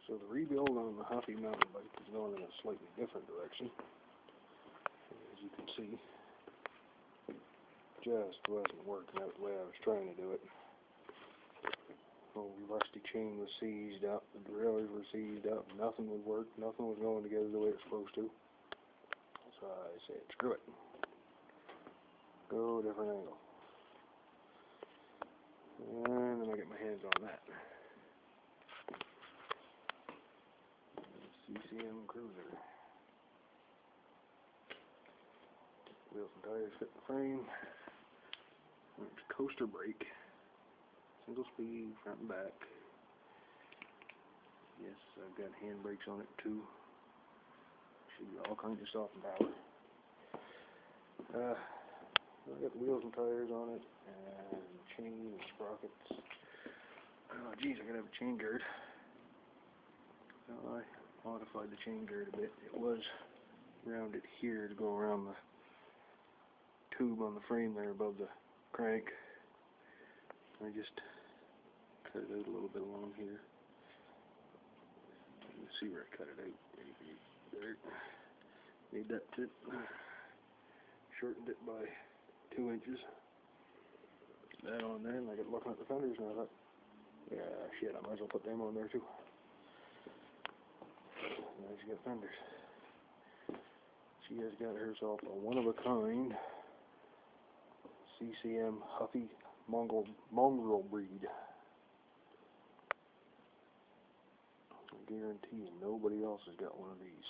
So the rebuild on the Huffy mountain bike is going in a slightly different direction. As you can see, just wasn't working out the way I was trying to do it. Old rusty chain was seized up, the derailleurs were seized up, nothing would work, nothing was going together the way it's supposed to. So I said, screw it. Go a different angle. And then I get my hands on that. CCM Cruiser. Wheels and tires fit the frame. There's coaster brake. Single speed, front and back. Yes, I've got hand brakes on it too. Should be all kinds of stuff and power. I've got the wheels and tires on it, and chain and sprockets. Oh geez, I gotta have a chain gird. So I modified the chain gird a bit. It was rounded here to go around the tube on the frame there above the crank. I just cut it out a little bit along here. You can see where I cut it out. There. Made that tip. Shortened it by 2 inches. That on there, and I got looking at the fenders, and I thought, yeah, shit, I might as well put them on there too. Now she's got fenders. She has got herself a one-of-a-kind CCM Huffy mongrel breed. I guarantee you nobody else has got one of these.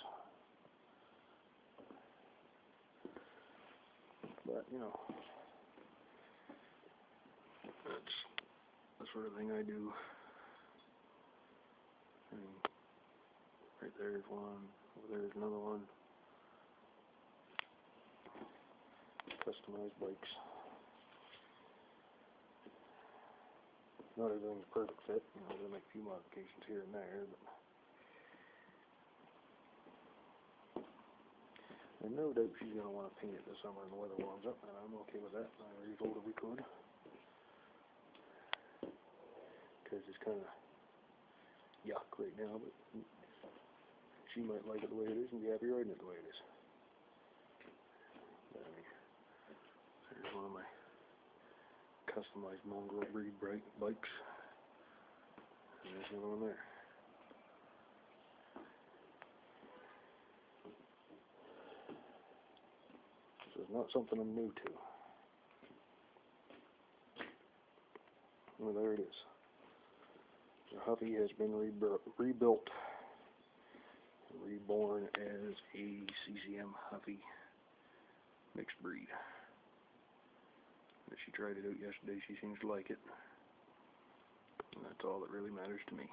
But, you know, that's the sort of thing I do. I mean, right there's one, over there's another one. Customized bikes. Not everything's a perfect fit, you know, they make a few modifications here and there, but and no doubt she's going to want to paint it this summer when the weather warms up, and I'm okay with that. I already told her we could. Because it's kind of yuck right now, but she might like it the way it is and be happy riding it the way it is. But I mean, there's one of my customized mongrel breed bikes. And there's another one there. So it's not something I'm new to. Well, there it is. The Huffy has been rebuilt, reborn as a CCM Huffy mixed breed. But she tried it out yesterday. She seems to like it. And that's all that really matters to me.